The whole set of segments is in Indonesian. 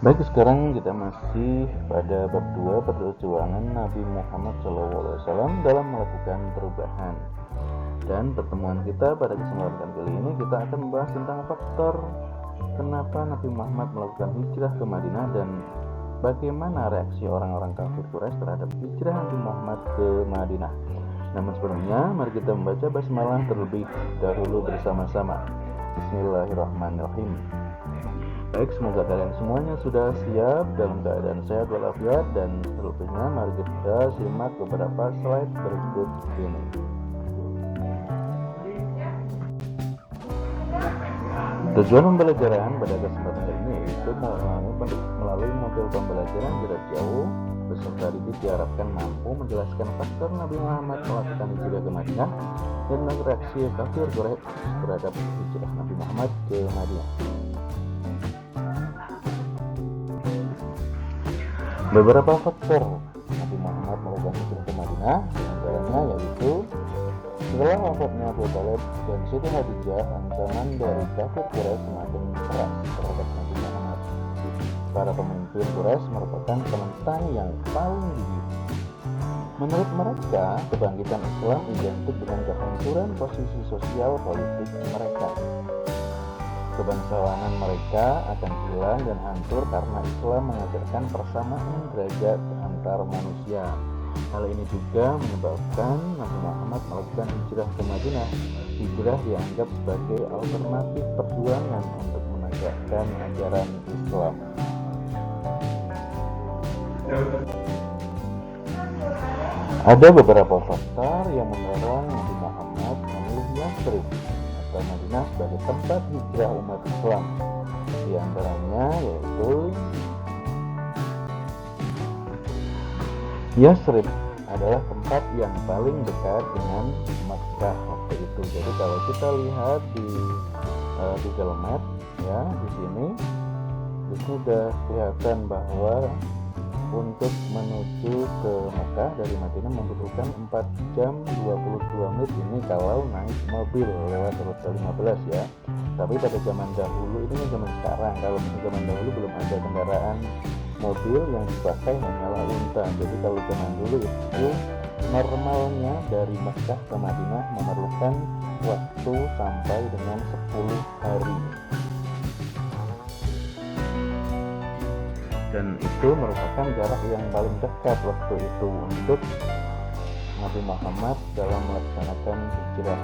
Baik, sekarang kita masih pada bab 2 perjuangan Nabi Muhammad SAW dalam melakukan perubahan. Dan pertemuan kita pada kesempatan kali ini kita akan membahas tentang faktor kenapa Nabi Muhammad melakukan hijrah ke Madinah dan bagaimana reaksi orang-orang kafir Quraisy terhadap hijrah Nabi Muhammad ke Madinah. Namun sebelumnya, mari kita membaca basmalah terlebih dahulu bersama-sama. Bismillahirrahmanirrahim. Baik, semoga kalian semuanya sudah siap dalam keadaan sehat walafiat, dan selebihnya mari kita simak beberapa slide berikut ini. Tujuan pembelajaran pada kesempatan ini yaitu melalui model pembelajaran jarak jauh beserta didik diharapkan mampu menjelaskan faktor Nabi Muhammad melakukan hijrah ke Madinah dan reaksi kafir Quraisy terhadap hijrah Nabi Muhammad ke Madinah. Beberapa faktor Nabi Muhammad melakukan hijrah ke Madinah, diantaranya yaitu setelah wafatnya Abu Thalib dan Siti Khadijah, ancaman dari kafir Quraisy semakin keras terhadap Nabi Muhammad. Para pemimpin Quraisy merupakan penentang yang paling gigih. Menurut mereka, kebangkitan Islam identik dengan kehancuran posisi sosial politik mereka. Kebangsawanan mereka akan hilang dan hancur karena Islam mengajarkan persamaan derajat antar manusia. Hal ini juga menyebabkan Nabi Muhammad melakukan hijrah ke Madinah. Hijrah dianggap sebagai alternatif perjuangan untuk menegakkan ajaran Islam. Ada beberapa faktor yang mendorong Nabi Muhammad memilih Yathrib atau Madinah sebagai tempat hijrah umat Islam. Di antaranya yaitu Yathrib adalah tempat yang paling dekat dengan Makkah waktu itu. Jadi kalau kita lihat di Google Map ya, di sini sudah kelihatan bahwa untuk menuju ke Mekah dari Madinah membutuhkan 4 jam 22 menit ini kalau naik mobil lewat rute 15 ya. Tapi pada zaman dahulu, ini zaman sekarang, kalau zaman dahulu belum ada kendaraan mobil yang dipakai hanyalah unta. Jadi kalau zaman dulu itu normalnya dari Mekah ke Madinah memerlukan waktu sampai dengan 10 hari. Dan itu merupakan jarak yang paling dekat waktu itu untuk Nabi Muhammad dalam melaksanakan hijrah.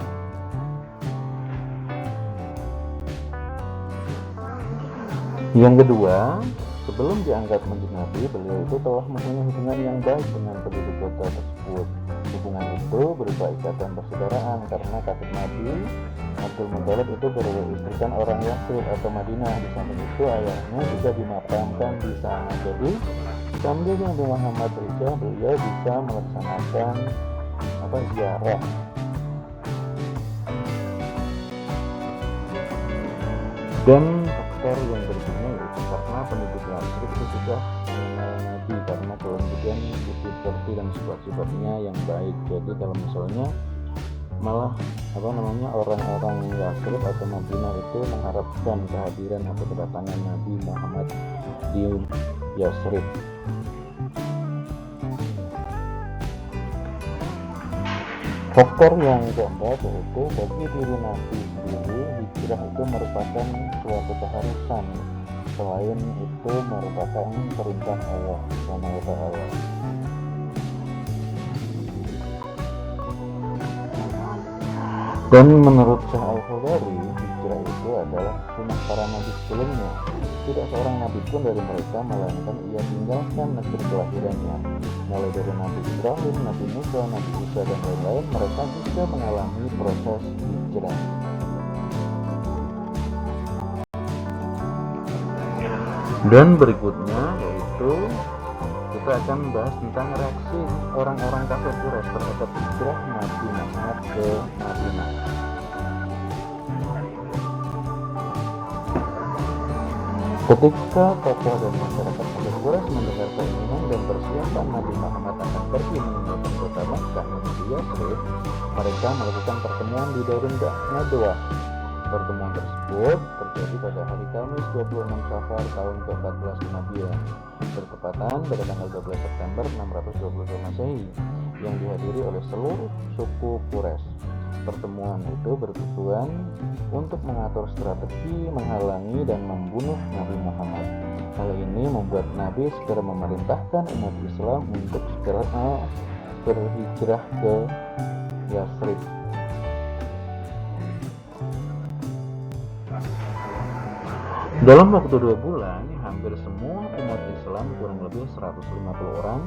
Yang kedua, sebelum diangkat menjadi nabi, beliau itu telah mempunyai hubungan yang baik dengan penduduk kota tersebut. Hubungan itu berupa ikatan persaudaraan karena kakek Nabi Abdul Muthalib itu beristrikan orang Yathrib atau Madinah. Di samping itu ayahnya juga dimakamkan di sana. Jadi sambil Nabi Muhammad hijrah, beliau bisa melaksanakan ziarah. Dan faktor yang berikutnya yaitu karena penduduk Yathrib itu sudah mengenal Nabi karena kemudian bukti dan sifat-sifatnya yang baik. Jadi kalau misalnya malah orang-orang Yathrib atau Madinah itu mengharapkan kehadiran atau kedatangan Nabi Muhammad di Yathrib. Faktor yang keempat yaitu bagi diri Nabi sendiri, hijrah itu merupakan suatu keharusan. Selain itu merupakan perintah Allah Subhanahu wa Ta'ala. Dan menurut Syekh Al-Khudari, hijrah itu adalah sunnah para nabi sebelumnya. Tidak seorang nabi pun dari mereka melainkan ia tinggalkan negeri kelahirannya. Mulai dari Nabi Ibrahim, Nabi Musa, Nabi Isa dan lain-lain, mereka juga mengalami proses hijrah. Dan berikutnya yaitu kita akan membahas tentang reaksi orang-orang kafir Quraisy terhadap hijrah Nabi Muhammad ke Madinah. Ketika tokoh dan masyarakat kafir Quraisy mendengar keinginan dan persiapan Nabi Muhammad akan pergi meninggalkan kota Makkah menuju Yathrib, mereka melakukan pertemuan di Darun Nadwah Pertemuan tersebut terjadi pada hari Kamis 26 Safar tahun ke-14 Kenabian, bertepatan pada tanggal 12 September 622 Masehi, yang dihadiri oleh seluruh suku Quraisy. Pertemuan itu bertujuan untuk mengatur strategi menghalangi dan membunuh Nabi Muhammad. Hal ini membuat Nabi segera memerintahkan umat Islam untuk segera berhijrah ke Yathrib. Dalam waktu 2 bulan, hampir semua umat Islam kurang lebih 150 orang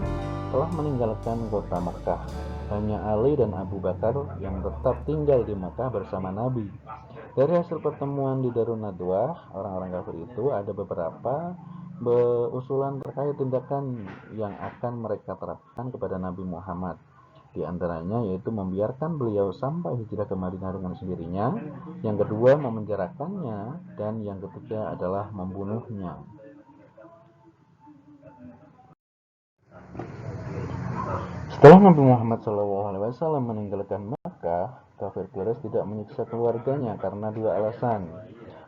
telah meninggalkan kota Mekah. Hanya Ali dan Abu Bakar yang tetap tinggal di Mekah bersama Nabi. Dari hasil pertemuan di Darun Nadwah, orang-orang kafir itu ada beberapa usulan terkait tindakan yang akan mereka terapkan kepada Nabi Muhammad. Di antaranya yaitu membiarkan beliau sampai hijrah ke Madinah dengan sendirinya, yang kedua memenjarakannya, dan yang ketiga adalah membunuhnya. Setelah Nabi Muhammad SAW meninggalkan Makkah, kafir Quraisy tidak menyiksa keluarganya karena 2 alasan.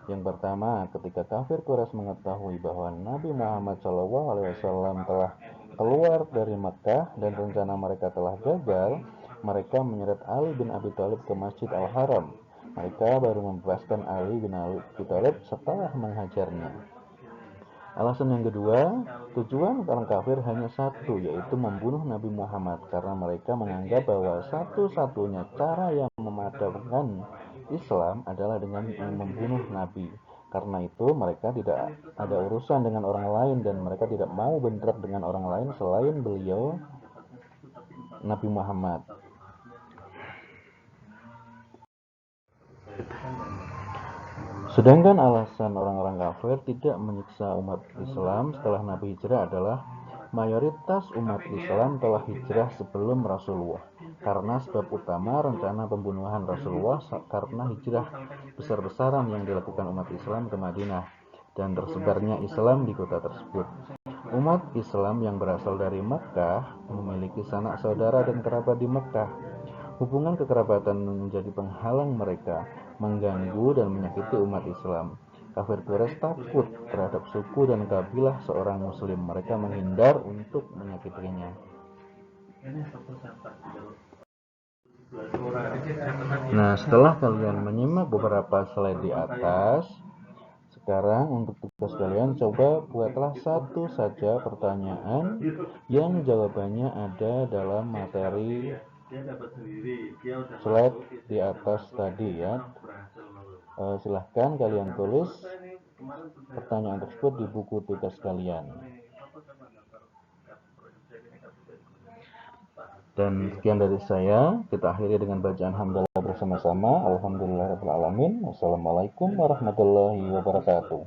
Yang pertama, ketika kafir Quraisy mengetahui bahwa Nabi Muhammad SAW telah keluar dari Mekah dan rencana mereka telah gagal, mereka menyeret Ali bin Abi Thalib ke Masjid Al-Haram. Mereka baru membebaskan Ali bin Abi Thalib setelah menghajarnya. Alasan yang kedua, tujuan orang kafir hanya satu, yaitu membunuh Nabi Muhammad, karena mereka menganggap bahwa satu-satunya cara yang memadamkan Islam adalah dengan membunuh Nabi. Karena itu mereka tidak ada urusan dengan orang lain, dan mereka tidak mau bentrok dengan orang lain selain beliau, Nabi Muhammad. Sedangkan alasan orang-orang kafir tidak menyiksa umat Islam setelah Nabi hijrah adalah mayoritas umat Islam telah hijrah sebelum Rasulullah. Karena sebab utama rencana pembunuhan Rasulullah karena hijrah besar-besaran yang dilakukan umat Islam ke Madinah dan tersebarnya Islam di kota tersebut. Umat Islam yang berasal dari Mekah memiliki sanak saudara dan kerabat di Mekah. Hubungan kekerabatan menjadi penghalang mereka, mengganggu dan menyakiti umat Islam. Kafir Quraisy takut terhadap suku dan kabilah seorang muslim. Mereka menghindar untuk menyakitinya. Nah, setelah kalian menyimak beberapa slide di atas, sekarang untuk tugas kalian coba buatlah satu saja pertanyaan yang jawabannya ada dalam materi slide di atas tadi ya. Silahkan kalian tulis pertanyaan tersebut di buku tugas kalian. Dan sekian dari saya, kita akhiri dengan bacaan hamdalah bersama-sama. Alhamdulillahirabbil alamin. Wassalamualaikum warahmatullahi wabarakatuh.